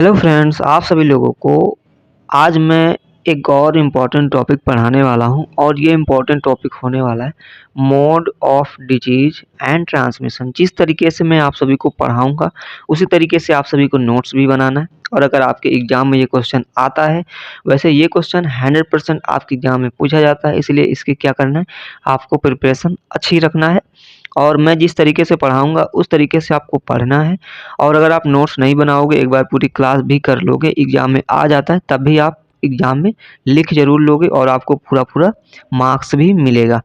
Hello friends, आप सभी लोगों को आज मैं एक और इम्पॉर्टेंट टॉपिक पढ़ाने वाला हूं और ये इम्पॉर्टेंट टॉपिक होने वाला है mode of disease and transmission. जिस तरीके से मैं आप सभी को पढ़ाऊंगा उसी तरीके से आप सभी को नोट्स भी बनाना है। और अगर आपके एग्ज़ाम में ये क्वेश्चन आता है, वैसे ये क्वेश्चन 100% आपके एग्ज़ाम में पूछा जाता है, इसलिए इसकी क्या करना है, आपको प्रिपरेशन अच्छी रखना है। और मैं जिस तरीके से पढ़ाऊंगा उस तरीके से आपको पढ़ना है। और अगर आप नोट्स नहीं बनाओगे, एक बार पूरी क्लास भी कर लोगे, एग्ज़ाम में आ जाता है, तब भी आप एग्ज़ाम में लिख ज़रूर लोगे और आपको पूरा मार्क्स भी मिलेगा।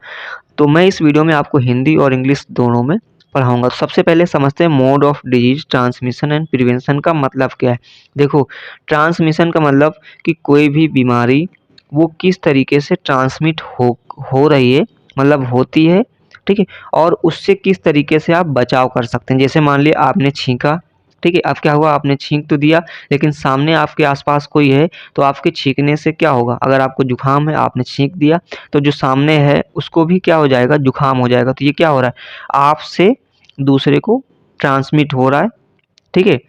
तो मैं इस वीडियो में आपको हिंदी और इंग्लिश दोनों में पढ़ाऊँगा। तो सबसे पहले समझते हैं mode of disease transmission and prevention का मतलब क्या है। देखो, ट्रांसमिशन का मतलब कि कोई भी बीमारी वो किस तरीके से ट्रांसमिट हो रही है, मतलब होती है, ठीक है? और उससे किस तरीके से आप बचाव कर सकते हैं। जैसे मान लिया आपने छींका, ठीक है? अब क्या हुआ, आपने छींक तो दिया, लेकिन सामने आपके आस-पास कोई है, तो आपके छींकने से क्या होगा, अगर आपको जुकाम है, आपने छींक दिया, तो जो सामने है उसको भी क्या हो जाएगा, जुकाम हो जाएगा। तो ये क्या हो रहा है, आपसे दूसरे को ट्रांसमिट हो रहा है, ठीक है?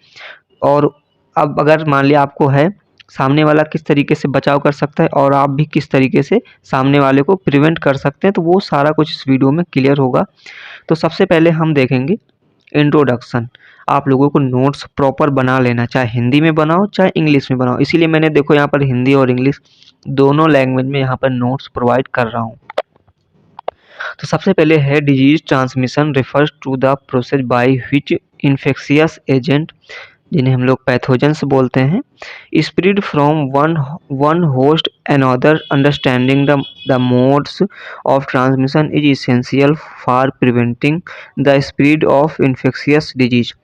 और अब अगर मान लिया आपको है, सामने वाला किस तरीके से बचाव कर सकता है और आप भी किस तरीके से सामने वाले को प्रिवेंट कर सकते हैं, तो वो सारा कुछ इस वीडियो में क्लियर होगा। तो सबसे पहले हम देखेंगे इंट्रोडक्शन। आप लोगों को नोट्स प्रॉपर बना लेना, चाहे हिंदी में बनाओ चाहे इंग्लिश में बनाओ। इसीलिए मैंने देखो यहाँ पर हिंदी और इंग्लिश दोनों लैंग्वेज में यहाँ पर नोट्स प्रोवाइड कर रहा हूँ। तो सबसे पहले है disease transmission refers to the process by which infectious agent, जिन्हें हम लोग पैथोजेंस बोलते हैं, spread from one host another. Understanding the modes of transmission is essential for preventing the spread of infectious disease.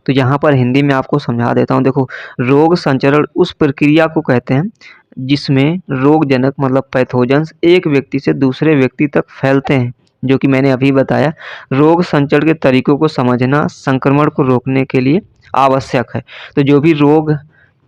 तो यहाँ पर हिंदी में आपको समझा देता हूँ। देखो, रोग संचरण उस प्रक्रिया को कहते हैं जिसमें रोगजनक मतलब पैथोजेंस एक व्यक्ति से दूसरे व्यक्ति तक फैलते हैं, जो कि मैंने अभी बताया। रोग संचरण के तरीकों को समझना संक्रमण को रोकने के लिए आवश्यक है। तो जो भी रोग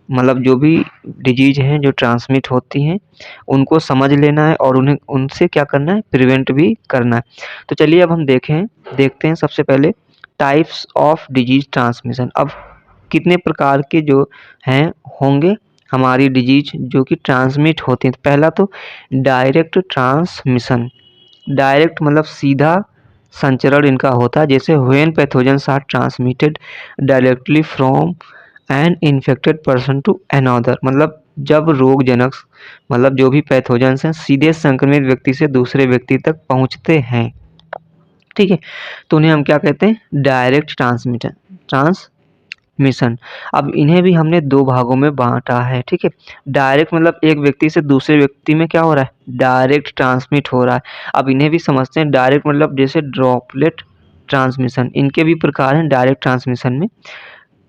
मतलब जो भी डिजीज हैं जो ट्रांसमिट होती हैं, उनको समझ लेना है और उन्हें उनसे क्या करना है, प्रिवेंट भी करना है। तो चलिए अब हम देखते हैं सबसे पहले टाइप्स ऑफ डिजीज ट्रांसमिशन। अब कितने प्रकार के जो हैं होंगे हमारी डिजीज जो कि ट्रांसमिट होती हैं। पहला तो डायरेक्ट ट्रांसमिशन। डायरेक्ट मतलब सीधा संचरण इनका होता है। जैसे when pathogens are transmitted directly from an infected person to another, मतलब जब रोगजनक मतलब जो भी पैथोजेंस हैं सीधे संक्रमित व्यक्ति से दूसरे व्यक्ति तक पहुंचते हैं, ठीक है? तो उन्हें हम क्या कहते हैं, डायरेक्ट ट्रांसमिशन। अब इन्हें भी हमने दो भागों में बांटा है, ठीक है? डायरेक्ट मतलब एक व्यक्ति से दूसरे व्यक्ति में क्या हो रहा है, डायरेक्ट ट्रांसमिट हो रहा है। अब इन्हें भी समझते हैं। डायरेक्ट मतलब जैसे ड्रॉपलेट ट्रांसमिशन, इनके भी प्रकार हैं डायरेक्ट ट्रांसमिशन में,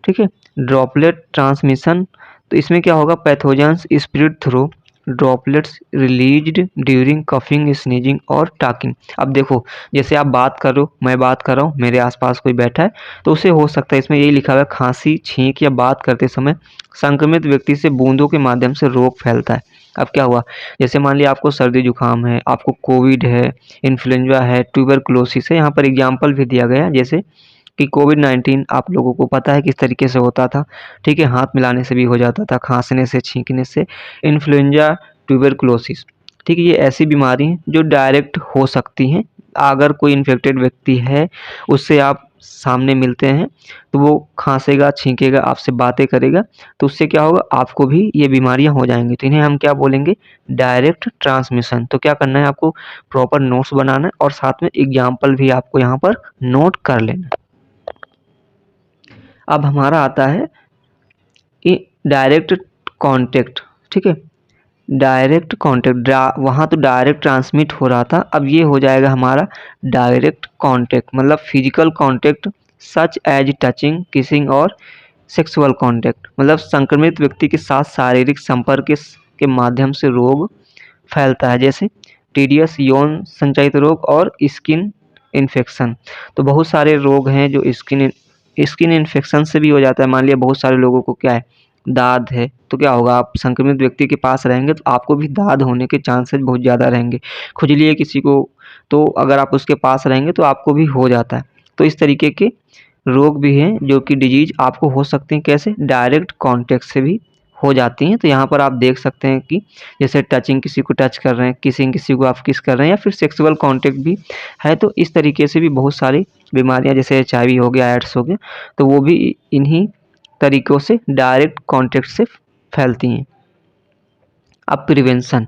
ठीक है? ड्रॉपलेट ट्रांसमिशन, तो इसमें क्या होगा, pathogens spread through droplets released during coughing, sneezing और टॉकिंग। अब देखो, जैसे आप बात कर रहे हो, मैं बात कर रहा हूँ, मेरे आसपास कोई बैठा है, तो उसे हो सकता है, इसमें यही लिखा हुआ है, खांसी, छींक या बात करते समय संक्रमित व्यक्ति से बूंदों के माध्यम से रोग फैलता है। अब क्या हुआ, जैसे मान लिया आपको सर्दी जुकाम है, आपको कोविड है, इन्फ्लुएंजा है, ट्यूबरकुलोसिस है। यहाँ पर एग्जाम्पल भी दिया गया है, जैसे कि कोविड-19 आप लोगों को पता है किस तरीके से होता था, ठीक है? हाथ मिलाने से भी हो जाता था, खाँसने से, छींकने से। इन्फ्लुएंजा, ट्यूबरकुलोसिस, ठीक है? ये ऐसी बीमारी हैं जो डायरेक्ट हो सकती हैं। अगर कोई इन्फेक्टेड व्यक्ति है, उससे आप सामने मिलते हैं, तो वो खाँसेगा, छींकेगा, आपसे बातें करेगा, तो उससे क्या होगा, आपको भी ये बीमारियाँ हो जाएँगी। तो इन्हें हम क्या बोलेंगे, डायरेक्ट ट्रांसमिशन। तो क्या करना है आपको, प्रॉपर नोट्स बनाना है और साथ में एग्जाम्पल भी आपको यहाँ पर नोट कर लेना है। अब हमारा आता है डायरेक्ट कांटेक्ट, ठीक है? डायरेक्ट कांटेक्ट, वहाँ तो डायरेक्ट ट्रांसमिट हो रहा था, अब ये हो जाएगा हमारा डायरेक्ट कांटेक्ट, मतलब physical contact such as touching, kissing और सेक्सुअल कांटेक्ट, मतलब संक्रमित व्यक्ति के साथ शारीरिक संपर्क के माध्यम से रोग फैलता है, जैसे टीडियस, यौन संचारित रोग और स्किन इन्फेक्शन। तो बहुत सारे रोग हैं जो स्किन इन्फेक्शन से भी हो जाता है। मान लिया बहुत सारे लोगों को क्या है, दाद है, तो क्या होगा, आप संक्रमित व्यक्ति के पास रहेंगे तो आपको भी दाद होने के चांसेस बहुत ज़्यादा रहेंगे। खुजली है किसी को, तो अगर आप उसके पास रहेंगे तो आपको भी हो जाता है। तो इस तरीके के रोग भी हैं जो कि डिजीज आपको हो सकते हैं, कैसे? डायरेक्ट कांटेक्ट से भी हो जाती हैं। तो यहाँ पर आप देख सकते हैं कि जैसे टचिंग, किसी को टच कर रहे हैं, किसिंग, किसी को आप किस कर रहे हैं, या फिर सेक्सुअल कांटेक्ट भी है। तो इस तरीके से भी बहुत सारी बीमारियां, जैसे एचआईवी हो गया, एड्स हो गया, तो वो भी इन्हीं तरीकों से डायरेक्ट कांटेक्ट से फैलती हैं। अब प्रिवेंशन,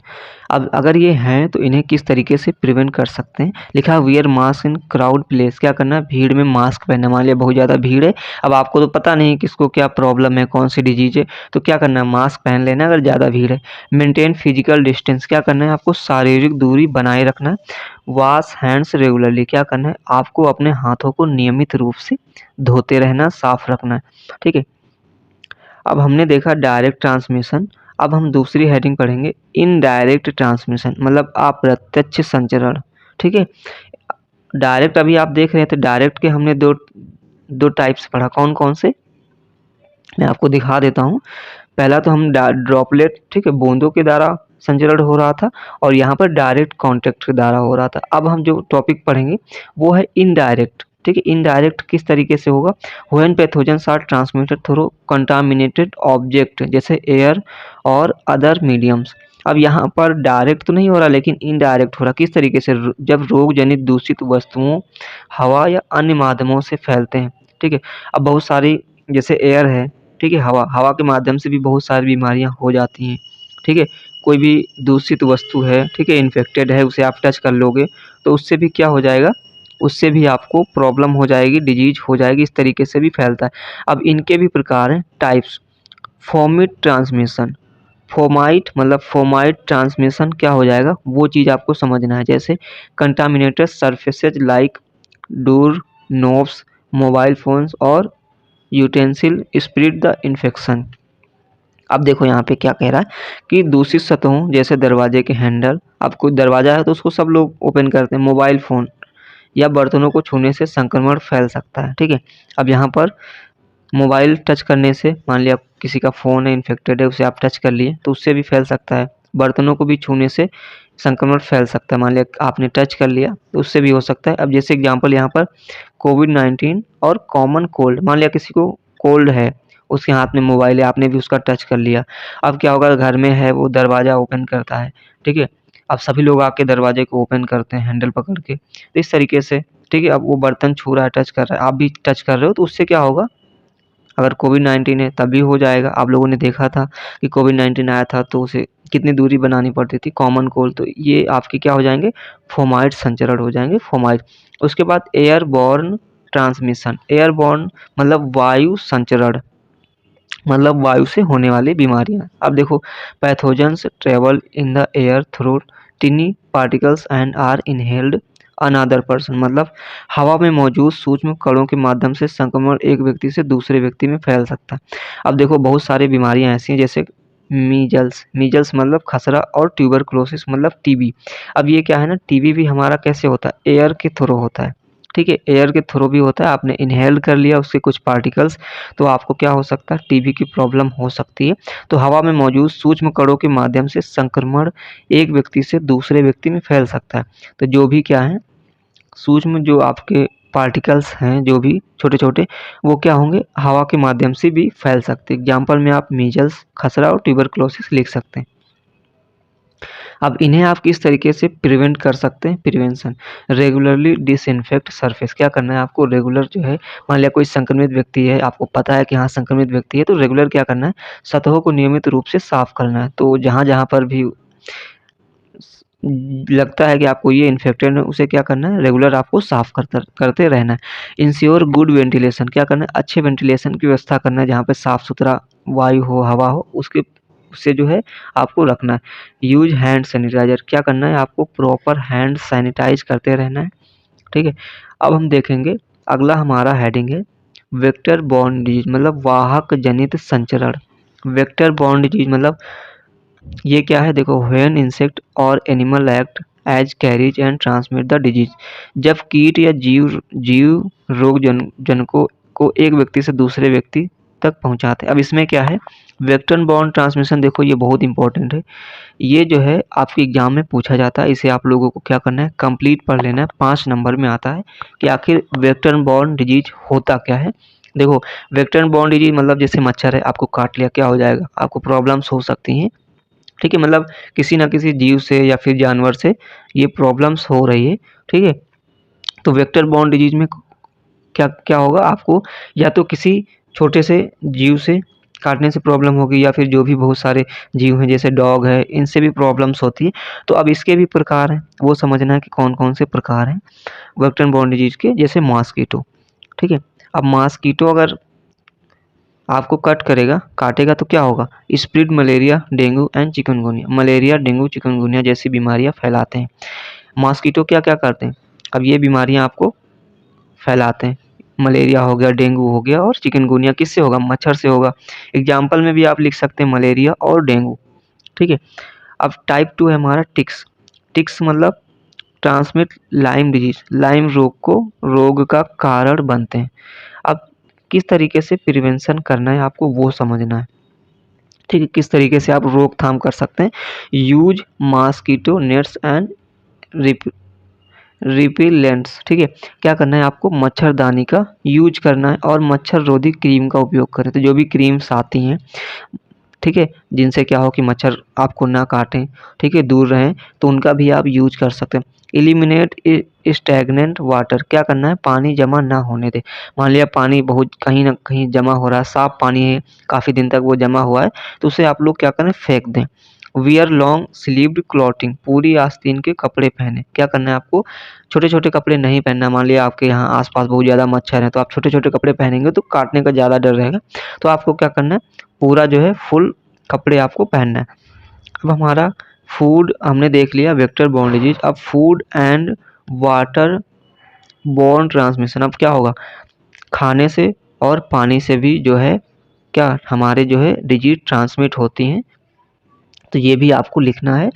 अब अगर ये हैं तो इन्हें किस तरीके से प्रिवेंट कर सकते हैं? लिखा है वियर मास्क इन क्राउड प्लेस, क्या करना है? भीड़ में मास्क पहनना। मान लिया बहुत ज़्यादा भीड़ है, अब आपको तो पता नहीं किसको क्या प्रॉब्लम है, कौन सी डिजीज है, तो क्या करना है? मास्क पहन लेना अगर ज़्यादा भीड़ है। मेंटेन फिजिकल डिस्टेंस, क्या करना है? आपको शारीरिक दूरी बनाए रखना है। वॉश हैंड्स रेगुलरली, क्या करना है? आपको अपने हाथों को नियमित रूप से धोते रहना, साफ रखना है। ठीक है। अब हमने देखा डायरेक्ट ट्रांसमिशन, अब हम दूसरी हेडिंग पढ़ेंगे इनडायरेक्ट ट्रांसमिशन, मतलब अप्रत्यक्ष संचरण। ठीक है। डायरेक्ट अभी आप देख रहे थे, डायरेक्ट के हमने दो टाइप्स पढ़ा, कौन कौन से? मैं आपको दिखा देता हूँ। पहला तो हम ड्रॉपलेट, ठीक है, बूंदों के द्वारा संचरण हो रहा था, और यहाँ पर डायरेक्ट कांटेक्ट के द्वारा हो रहा था। अब हम जो टॉपिक पढ़ेंगे वो है इनडायरेक्ट। ठीक है, इनडायरेक्ट किस तरीके से होगा? When pathogens are transmitted through contaminated object, जैसे एयर और अदर मीडियम्स। अब यहाँ पर डायरेक्ट तो नहीं हो रहा, लेकिन इनडायरेक्ट हो रहा। किस तरीके से? जब रोग जनित दूषित वस्तुओं, हवा या अन्य माध्यमों से फैलते हैं। ठीक है। अब बहुत सारी, जैसे एयर है, ठीक है, हवा, हवा के माध्यम से भी बहुत सारी बीमारियां हो जाती हैं। ठीक है। कोई भी दूषित वस्तु है, ठीक है, इन्फेक्टेड है, उसे आप टच कर लोगे तो उससे भी क्या हो जाएगा? उससे भी आपको प्रॉब्लम हो जाएगी, डिजीज हो जाएगी। इस तरीके से भी फैलता है। अब इनके भी प्रकार हैं, टाइप्स। फोमिट ट्रांसमिशन, फोमाइट मतलब फोमाइट ट्रांसमिशन क्या हो जाएगा, वो चीज़ आपको समझना है। जैसे contaminated surfaces like door knobs, mobile phones और यूटेंसिल स्प्रेड द इन्फेक्शन। अब देखो यहाँ पे क्या कह रहा है कि दूषित सतहों, जैसे दरवाजे के हैंडल, अब कोई दरवाजा है तो उसको सब लोग ओपन करते हैं, मोबाइल फ़ोन या बर्तनों को छूने से संक्रमण फैल सकता है। ठीक है। अब यहाँ पर मोबाइल टच करने से, मान लिया किसी का फ़ोन है, इन्फेक्टेड है, उसे आप टच कर लिए तो उससे भी फैल सकता है। बर्तनों को भी छूने से संक्रमण फैल सकता है, मान लिया आपने टच कर लिया तो उससे भी हो सकता है। अब जैसे एग्जांपल यहाँ पर कोविड-19 और कॉमन कोल्ड, मान लिया किसी को कोल्ड है, उसके हाथ में मोबाइल है, आपने भी उसका टच कर लिया। अब क्या होगा? घर में है, वो दरवाज़ा ओपन करता है, ठीक है? अब सभी लोग आके दरवाजे को ओपन करते हैं हैंडल पकड़ के, तो इस तरीके से, ठीक है? अब वो बर्तन छू रहा है, टच कर रहा है, आप भी टच कर रहे हो, तो उससे क्या होगा? अगर कोविड-19 है तब भी हो जाएगा। आप लोगों ने देखा था कि कोविड-19 आया था तो उसे कितनी दूरी बनानी पड़ती थी, कॉमन कोल्ड, तो ये आपके क्या हो जाएँगे? फोमाइट संचरण हो जाएँगे, फोमाइट। उसके बाद एयरबॉर्न ट्रांसमिशन, एयरबॉर्न मतलब वायु संचरण, मतलब वायु से होने वाली बीमारियाँ। अब देखो, pathogens travel in the air through tiny particles and are inhaled another person, मतलब हवा में मौजूद सूक्ष्म कणों के माध्यम से संक्रमण एक व्यक्ति से दूसरे व्यक्ति में फैल सकता है। अब देखो, बहुत सारी बीमारियाँ ऐसी हैं, जैसे मीजल्स, मीजल्स मतलब खसरा, और ट्यूबरकुलोसिस मतलब टीबी। अब ये क्या है ना, टीबी भी हमारा कैसे होता है? एयर के थ्रू होता है। ठीक है, एयर के थ्रू भी होता है। आपने इनहेल कर लिया उसके कुछ पार्टिकल्स, तो आपको क्या हो सकता है? टीबी की प्रॉब्लम हो सकती है। तो हवा में मौजूद सूक्ष्म कणों के माध्यम से संक्रमण एक व्यक्ति से दूसरे व्यक्ति में फैल सकता है। तो जो भी क्या है, सूक्ष्म जो आपके पार्टिकल्स हैं, जो भी छोटे-छोटे, वो क्या होंगे? हवा के माध्यम से भी फैल सकते हैं। एग्जाम्पल में आप मीजल्स, खसरा और ट्यूबरकुलोसिस लिख सकते हैं। अब इन्हें आप किस तरीके से प्रिवेंट कर सकते हैं? प्रिवेंशन, रेगुलरली डिसइंफेक्ट सरफेस, क्या करना है आपको? रेगुलर जो है, मान लिया कोई संक्रमित व्यक्ति है, आपको पता है कि हाँ संक्रमित व्यक्ति है, तो रेगुलर क्या करना है? सतहों को नियमित रूप से साफ करना है। तो जहाँ-जहाँ पर भी लगता है कि आपको ये इन्फेक्टेड है, उसे क्या करना है? रेगुलर आपको साफ करते रहना है। इंश्योर गुड वेंटिलेशन, क्या करना है? अच्छे वेंटिलेशन की व्यवस्था करना है, जहाँ पे साफ-सुथरा वायु हो, हवा हो, उससे जो है आपको रखना है। यूज़ हैंड सैनिटाइज़र, क्या करना है? आपको प्रॉपर हैंड सैनिटाइज़ करते रहना है, ठीक है? अब हम देखेंगे, अगला हमारा हेडिंग है वेक्टर बॉर्न डिजीज़, मतलब वाहक जनित संचरण। वेक्टर बॉर्न डिजीज़ मतलब ये क्या है? देखो, व्हेन इंसेक्ट और animal act as carriage and transmit the disease, जब कीट या जीव जीव रोग जनकों को एक व्यक्ति से दूसरे व्यक्ति तक पहुंचाते हैं। अब इसमें क्या है, वेक्टर बॉर्न ट्रांसमिशन, देखो ये बहुत इंपॉर्टेंट है। ये जो है आपके एग्जाम में पूछा जाता है, इसे आप लोगों को क्या करना है, कंप्लीट पढ़ लेना है। 5 नंबर में आता है कि आखिर वेक्टर बॉर्न डिजीज होता क्या है। देखो, वेक्टर बॉर्न डिजीज मतलब जैसे मच्छर है, आपको काट लिया, क्या हो जाएगा, आपको प्रॉब्लम्स हो सकती हैं। ठीक है, मतलब किसी ना किसी जीव से या फिर जानवर से ये प्रॉब्लम्स हो रही है। ठीक है, तो वेक्टर बॉर्न डिजीज में क्या क्या होगा, आपको या तो किसी छोटे से जीव से काटने से प्रॉब्लम होगी, या फिर जो भी बहुत सारे जीव हैं जैसे डॉग है, इनसे भी प्रॉब्लम्स होती है। तो अब इसके भी प्रकार हैं, वो समझना है कि कौन कौन से प्रकार हैं वेक्टर बॉर्न डिजीज के। जैसे मॉस्किटो, ठीक है, अब मॉस्किटो अगर आपको काटेगा तो क्या होगा, स्प्रिड malaria, dengue and chikungunya. Malaria, dengue, chikungunya जैसी बीमारियां फैलाते हैं मॉस्किटो। क्या क्या करते हैं, अब ये बीमारियां आपको फैलाते हैं। मलेरिया हो गया, डेंगू हो गया, और चिकनगुनिया किससे होगा, मच्छर से होगा। एग्जाम्पल में भी आप लिख सकते हैं मलेरिया और डेंगू। ठीक है, अब टाइप 2 है हमारा टिक्स। टिक्स मतलब ट्रांसमिट लाइम डिजीज, लाइम रोग का कारण बनते हैं। अब किस तरीके से प्रिवेंशन करना है आपको वो समझना है। ठीक है, किस तरीके से आप रोकथाम कर सकते हैं। Use mosquito nets and repellents. ठीक है, क्या करना है आपको, मच्छरदानी का यूज करना है और मच्छर रोधी क्रीम का उपयोग करें। तो जो भी क्रीम्स आती हैं, ठीक है, जिनसे क्या हो कि मच्छर आपको ना काटें, ठीक है, दूर रहें, तो उनका भी आप यूज कर सकते हैं। एलिमिनेट स्टैग्नेंट वाटर, क्या करना है, पानी जमा ना होने दें। मान लिया पानी बहुत कहीं ना कहीं जमा हो रहा है, साफ पानी है, काफ़ी दिन तक वो जमा हुआ है, तो उसे आप लोग क्या करें, फेंक दें। वियर लॉन्ग स्लीव्ड क्लॉथिंग, पूरी आस्तीन के कपड़े पहने। क्या करना है आपको, छोटे छोटे कपड़े नहीं पहनना। मान लिया आपके यहाँ आसपास बहुत ज़्यादा मच्छर है, तो आप छोटे छोटे कपड़े पहनेंगे तो काटने का ज़्यादा डर रहेगा। तो आपको क्या करना है, पूरा जो है फुल कपड़े आपको पहनना है। अब हमारा फूड हमने देख लिया, वेक्टर बॉर्न डिजीज। अब food and water borne transmission, अब क्या होगा, खाने से और पानी से भी जो है क्या हमारे जो है डिजीज ट्रांसमिट होती हैं। तो ये भी आपको लिखना है।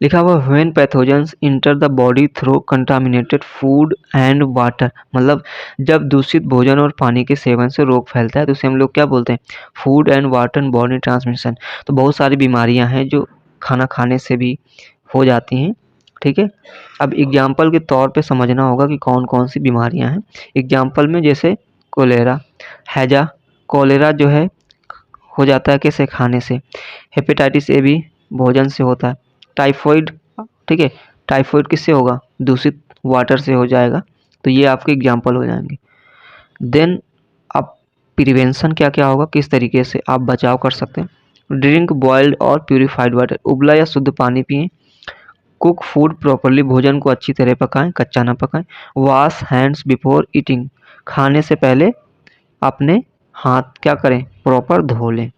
लिखा हुआ when pathogens enter the body through contaminated food and water, मतलब जब दूषित भोजन और पानी के सेवन से रोग फैलता है तो उसे हम लोग क्या बोलते हैं, food and water body transmission. तो बहुत सारी बीमारियां हैं जो खाना खाने से भी हो जाती हैं। ठीक है, अब एग्जाम्पल के तौर पे समझना होगा कि कौन कौन सी बीमारियां हैं। एग्जाम्पल में जैसे कोलेरा, हैजा, कोलेरा जो है हो जाता है कैसे, खाने से। हेपेटाइटिस ए भी भोजन से होता है। टाइफाइड, ठीक है, टाइफाइड किससे होगा, दूषित वाटर से हो जाएगा। तो ये आपके एग्जाम्पल हो जाएंगे। देन अब प्रिवेंशन क्या क्या होगा, किस तरीके से आप बचाव कर सकते हैं। ड्रिंक बॉइल्ड और प्यूरिफाइड वाटर, उबला या शुद्ध पानी पिएं। कुक फूड प्रॉपरली, भोजन को अच्छी तरह पकाएं, कच्चा ना पकाएं। वॉश हैंड्स बिफोर ईटिंग, खाने से पहले अपने हाथ क्या करें, प्रॉपर धो लें।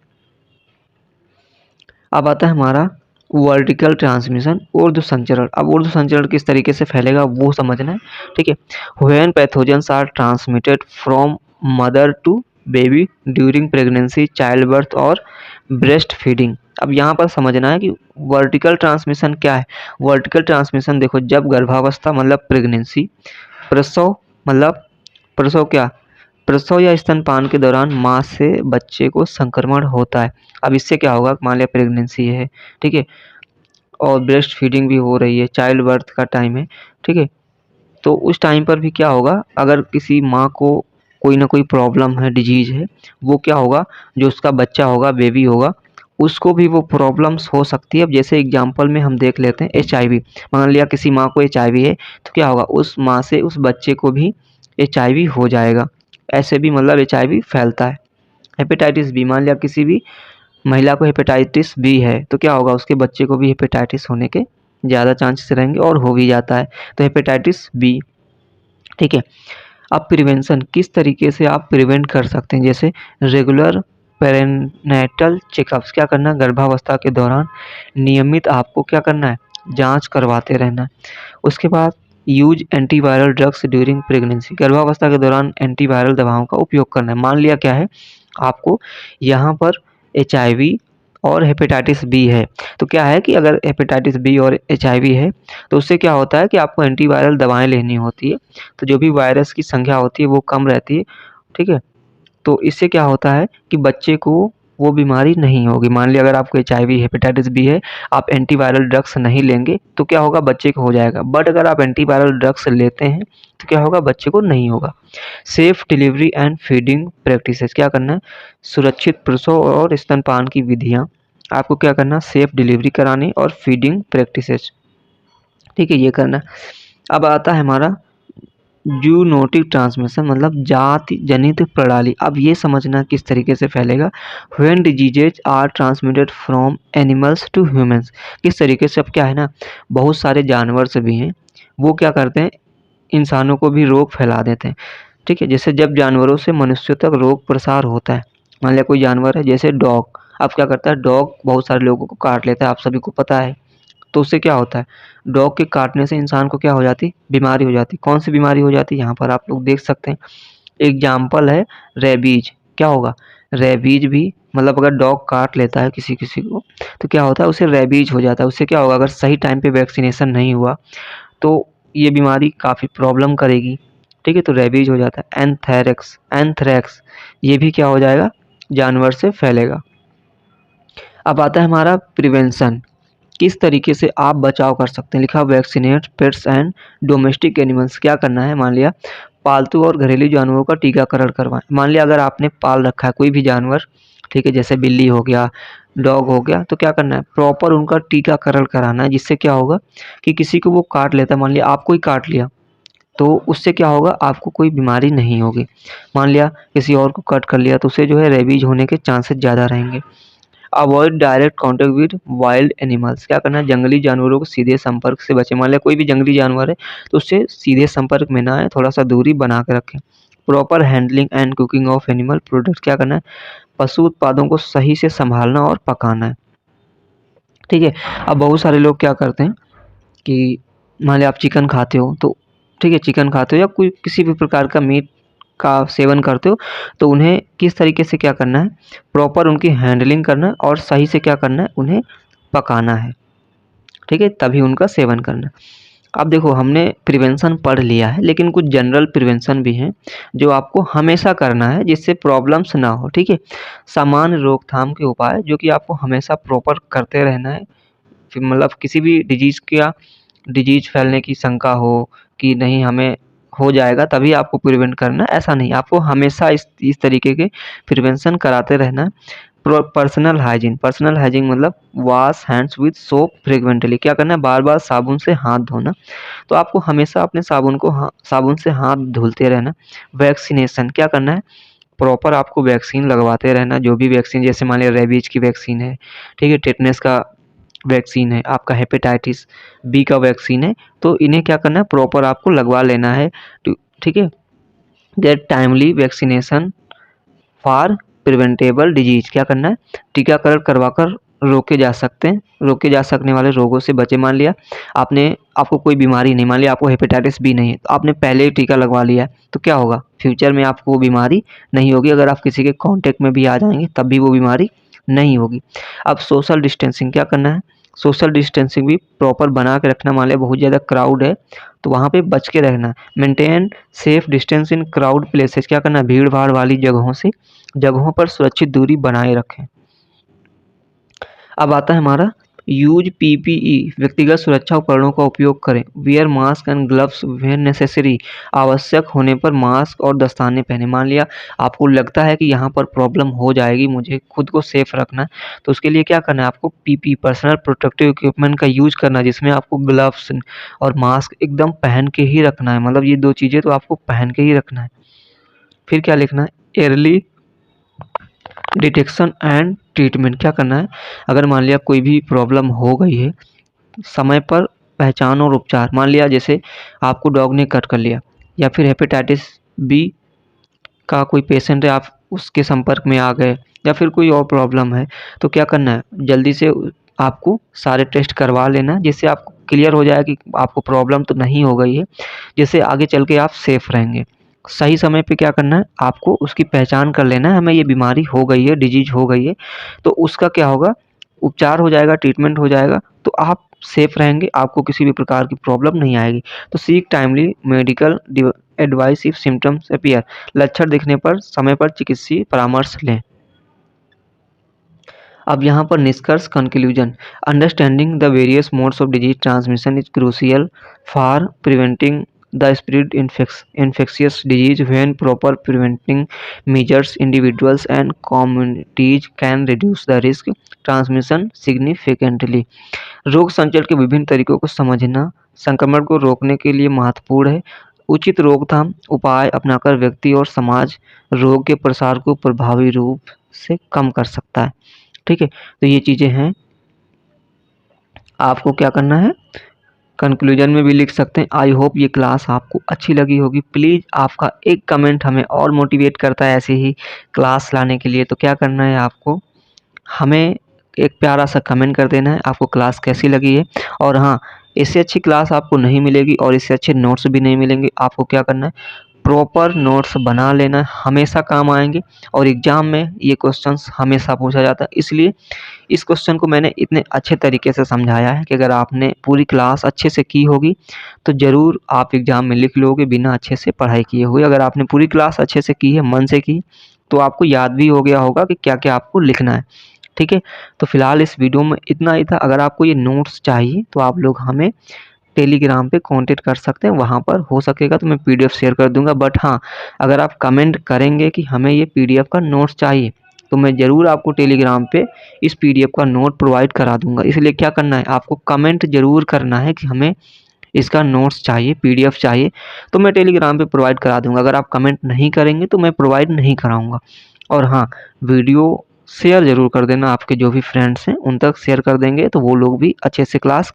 अब आता है हमारा वर्टिकल ट्रांसमिशन, ऊर्ध्व संचरण। अब ऊर्ध्व संचरण किस तरीके से फैलेगा वो समझना है। ठीक है, when pathogens are transmitted from mother to baby during pregnancy, child birth और ब्रेस्ट फीडिंग। अब यहाँ पर समझना है कि वर्टिकल ट्रांसमिशन क्या है। वर्टिकल ट्रांसमिशन देखो, जब गर्भावस्था मतलब प्रेगनेंसी, प्रसव मतलब प्रसव क्या, प्रसव या स्तनपान के दौरान माँ से बच्चे को संक्रमण होता है। अब इससे क्या होगा, मान लिया प्रेगनेंसी है, ठीक है, और ब्रेस्ट फीडिंग भी हो रही है, चाइल्ड बर्थ का टाइम है, ठीक है, तो उस टाइम पर भी क्या होगा, अगर किसी माँ को कोई ना कोई प्रॉब्लम है, डिजीज है, वो क्या होगा, जो उसका बच्चा होगा, बेबी होगा, उसको भी वो प्रॉब्लम्स हो सकती है। अब जैसे एग्जांपल में हम देख लेते हैं HIV। मान लिया किसी माँ को HIV है, तो क्या होगा, उस माँ से उस बच्चे को भी HIV हो जाएगा। ऐसे भी मतलब HIV फैलता है। हेपेटाइटिस बी, मान लिया किसी भी महिला को हेपेटाइटिस बी है, तो क्या होगा, उसके बच्चे को भी हेपेटाइटिस होने के ज़्यादा चांसेस रहेंगे और हो भी जाता है। तो हेपेटाइटिस बी, ठीक है। अब प्रिवेंशन किस तरीके से आप प्रिवेंट कर सकते हैं, जैसे रेगुलर पेरेनेटल चेकअप्स, क्या करना है, गर्भावस्था के दौरान नियमित आपको क्या करना है, जांच करवाते रहना है। उसके बाद use antiviral drugs during pregnancy, गर्भावस्था के दौरान एंटीवायरल दवाओं का उपयोग करना है। मान लिया क्या है, आपको यहाँ पर HIV और हेपेटाइटिस बी है, तो क्या है कि अगर हेपेटाइटिस बी और HIV है, तो उससे क्या होता है कि आपको एंटीवायरल दवाएं लेनी होती है। तो जो भी वायरस की संख्या होती है वो कम रहती है, ठीक है, तो इससे क्या होता है कि बच्चे को वो बीमारी नहीं होगी। मान लिया अगर आपको एचआईवी, हेपेटाइटिस बी है, आप एंटीवायरल ड्रग्स नहीं लेंगे तो क्या होगा, बच्चे को हो जाएगा। बट अगर आप एंटीवायरल ड्रग्स लेते हैं तो क्या होगा, बच्चे को नहीं होगा। Safe delivery and feeding practices, क्या करना है, सुरक्षित प्रसव और स्तनपान की विधियाँ आपको क्या करना, सेफ डिलीवरी करानी और फीडिंग प्रैक्टिसेस, ठीक है, ये करना है। अब आता है हमारा जूनोटिक ट्रांसमिशन, मतलब जाति जनित प्रणाली। अब ये समझना किस तरीके से फैलेगा। When diseases are transmitted from animals to humans, किस तरीके से। अब क्या है ना, बहुत सारे जानवर से भी हैं, वो क्या करते हैं, इंसानों को भी रोग फैला देते हैं, ठीक है। जैसे जब जानवरों से मनुष्यों तक रोग प्रसार होता है, मान लिया कोई जानवर है जैसे डॉग, अब क्या करता है, डॉग बहुत सारे लोगों को काट लेता है, आप सभी को पता है। तो उससे क्या होता है, डॉग के काटने से इंसान को क्या हो जाती, बीमारी हो जाती। कौन सी बीमारी हो जाती है, यहाँ पर आप लोग देख सकते हैं, एग्जाम्पल है रेबीज। क्या होगा, रेबीज भी, मतलब अगर डॉग काट लेता है किसी किसी को तो क्या होता है, उसे रेबीज हो जाता है। उससे क्या होगा, अगर सही टाइम पे वैक्सीनेशन नहीं हुआ तो ये बीमारी काफ़ी प्रॉब्लम करेगी, ठीक है। तो रेबीज हो जाता है। एंथ्रेक्स, एंथ्रेक्स ये भी क्या हो जाएगा, जानवर से फैलेगा। अब आता है हमारा प्रिवेंशन, किस तरीके से आप बचाव कर सकते हैं। लिखा vaccinate pets and domestic animals, क्या करना है, मान लिया पालतू और घरेलू जानवरों का टीकाकरण करवाएं। मान लिया अगर आपने पाल रखा है कोई भी जानवर, ठीक है, जैसे बिल्ली हो गया, डॉग हो गया, तो क्या करना है, प्रॉपर उनका टीकाकरण कराना है। जिससे क्या होगा कि किसी को वो काट लेता है, मान लिया आपको ही काट लिया, तो उससे क्या होगा, आपको कोई बीमारी नहीं होगी। मान लिया किसी और को कट कर लिया तो उसे जो है रेबीज होने के चांसेस ज़्यादा रहेंगे। Avoid direct contact with wild animals, क्या करना है, जंगली जानवरों को सीधे संपर्क से बचें। मान लिया कोई भी जंगली जानवर है तो उससे सीधे संपर्क में ना आए, थोड़ा सा दूरी बना के रखें। Proper handling and cooking of animal products, क्या करना है, पशु उत्पादों को सही से संभालना और पकाना है, ठीक है। अब बहुत सारे लोग क्या करते हैं कि मान लिया आप चिकन खाते हो तो, ठीक है, चिकन खाते हो या कोई किसी भी प्रकार का मीट का सेवन करते हो, तो उन्हें किस तरीके से क्या करना है, प्रॉपर उनकी हैंडलिंग करना है और सही से क्या करना है, उन्हें पकाना है, ठीक है, तभी उनका सेवन करना है। अब देखो हमने प्रिवेंशन पढ़ लिया है, लेकिन कुछ जनरल प्रिवेंशन भी हैं जो आपको हमेशा करना है जिससे प्रॉब्लम्स ना हो, ठीक है। सामान्य रोकथाम के उपाय जो कि आपको हमेशा प्रॉपर करते रहना है। फिर मतलब किसी भी डिजीज़ फैलने की शंका हो कि नहीं हमें हो जाएगा तभी आपको प्रिवेंट करना है, ऐसा नहीं, आपको हमेशा इस तरीके के प्रिवेंशन कराते रहना है। पर्सनल हाइजीन मतलब wash hands with soap frequently, क्या करना है, बार बार साबुन से हाथ धोना। तो आपको हमेशा अपने साबुन से हाथ धुलते रहना। वैक्सीनेशन, क्या करना है, प्रॉपर आपको वैक्सीन लगवाते रहना। जो भी वैक्सीन, जैसे मान लिया रेबीज की वैक्सीन है, ठीक है, टेटनस का वैक्सीन है, आपका हेपेटाइटिस बी का वैक्सीन है, तो इन्हें क्या करना है, प्रॉपर आपको लगवा लेना है, ठीक है। Get timely vaccination for preventable disease, क्या करना है, टीकाकरण करवाकर रोके जा सकने वाले रोगों से बचे। मान लिया आपको कोई बीमारी नहीं, मान लिया आपको हेपेटाइटिस बी नहीं है, तो आपने पहले ही टीका लगवा लिया है, तो क्या होगा, फ्यूचर में आपको वो बीमारी नहीं होगी। अगर आप किसी के कांटेक्ट में भी आ जाएंगे तब भी वो बीमारी नहीं होगी। अब सोशल डिस्टेंसिंग, क्या करना है, सोशल डिस्टेंसिंग भी प्रॉपर बना के रखना। मान लिया बहुत ज़्यादा क्राउड है तो वहाँ पे बच के रहना। Maintain safe distance in crowd places, क्या करना है, भीड़ भाड़ वाली जगहों पर सुरक्षित दूरी बनाए रखें। अब आता है हमारा यूज पीपीई, व्यक्तिगत सुरक्षा उपकरणों का उपयोग करें। Wear mask and gloves where necessary, आवश्यक होने पर मास्क और दस्ताने पहने। मान लिया आपको लगता है कि यहाँ पर प्रॉब्लम हो जाएगी, मुझे खुद को सेफ रखना है, तो उसके लिए क्या करना है, आपको पीपी पर्सनल प्रोटेक्टिव इक्विपमेंट का यूज करना है, जिसमें आपको ग्लव्स और मास्क एकदम पहन के ही रखना है। मतलब ये दो चीज़ें तो आपको पहन के ही रखना है। फिर क्या लिखना है, एयरली डिटेक्शन एंड ट्रीटमेंट, क्या करना है, अगर मान लिया कोई भी प्रॉब्लम हो गई है, समय पर पहचान और उपचार। मान लिया जैसे आपको डॉग ने कट कर लिया या फिर हेपेटाइटिस बी का कोई पेशेंट है, आप उसके संपर्क में आ गए या फिर कोई और प्रॉब्लम है, तो क्या करना है, जल्दी से आपको सारे टेस्ट करवा लेना, जिससे आपको क्लियर हो जाए कि आपको प्रॉब्लम तो नहीं हो गई है, जिससे आगे चल के आप सेफ रहेंगे। सही समय पे क्या करना है, आपको उसकी पहचान कर लेना है, हमें ये बीमारी हो गई है, डिजीज हो गई है, तो उसका क्या होगा, उपचार हो जाएगा, ट्रीटमेंट हो जाएगा, तो आप सेफ रहेंगे, आपको किसी भी प्रकार की प्रॉब्लम नहीं आएगी। तो seek timely medical advice if symptoms appear. लक्षण दिखने पर समय पर चिकित्सीय परामर्श लें। अब यहाँ पर निष्कर्ष conclusion. Understanding the various modes of disease transmission is crucial for preventing the spread infectious disease. When proper preventing measures, individuals and communities can reduce the risk transmission significantly. रोग संचरण के विभिन्न तरीकों को समझना संक्रमण को रोकने के लिए महत्वपूर्ण है। उचित रोकथाम उपाय अपनाकर व्यक्ति और समाज रोग के प्रसार को प्रभावी रूप से कम कर सकता है। ठीक है, तो ये चीज़ें हैं, आपको क्या करना है कंक्लूजन में भी लिख सकते हैं। आई होप ये क्लास आपको अच्छी लगी होगी। प्लीज़ आपका एक कमेंट हमें और मोटिवेट करता है ऐसे ही क्लास लाने के लिए। तो क्या करना है आपको, हमें एक प्यारा सा कमेंट कर देना है आपको क्लास कैसी लगी है। और हाँ, इससे अच्छी क्लास आपको नहीं मिलेगी और इससे अच्छे नोट्स भी नहीं मिलेंगे। आपको क्या करना है, प्रॉपर नोट्स बना लेना, हमेशा काम आएंगे। और एग्ज़ाम में ये क्वेश्चंस हमेशा पूछा जाता है, इसलिए इस क्वेश्चन को मैंने इतने अच्छे तरीके से समझाया है कि अगर आपने पूरी क्लास अच्छे से की होगी तो ज़रूर आप एग्ज़ाम में लिख लोगे बिना अच्छे से पढ़ाई किए हुए। अगर आपने पूरी क्लास अच्छे से की है, मन से की, तो आपको याद भी हो गया होगा कि क्या क्या आपको लिखना है। ठीक है, तो फिलहाल इस वीडियो में इतना ही था। अगर आपको ये नोट्स चाहिए तो आप लोग हमें टेलीग्राम पे कांटेक्ट कर सकते हैं, वहाँ पर हो सकेगा तो मैं पीडीएफ शेयर कर दूंगा। बट हाँ, अगर आप कमेंट करेंगे कि हमें ये पीडीएफ का नोट्स चाहिए तो मैं ज़रूर आपको टेलीग्राम पे इस पीडीएफ का नोट प्रोवाइड करा दूंगा। इसलिए क्या करना है, आपको कमेंट ज़रूर करना है कि हमें इसका नोट्स चाहिए, पीडीएफ चाहिए, तो मैं टेलीग्राम पे प्रोवाइड करा दूंगा। अगर आप कमेंट नहीं करेंगे तो मैं प्रोवाइड नहीं कराऊंगा। और हाँ, वीडियो शेयर ज़रूर कर देना, आपके जो भी फ्रेंड्स हैं उन तक शेयर कर देंगे तो वो लोग भी अच्छे से क्लास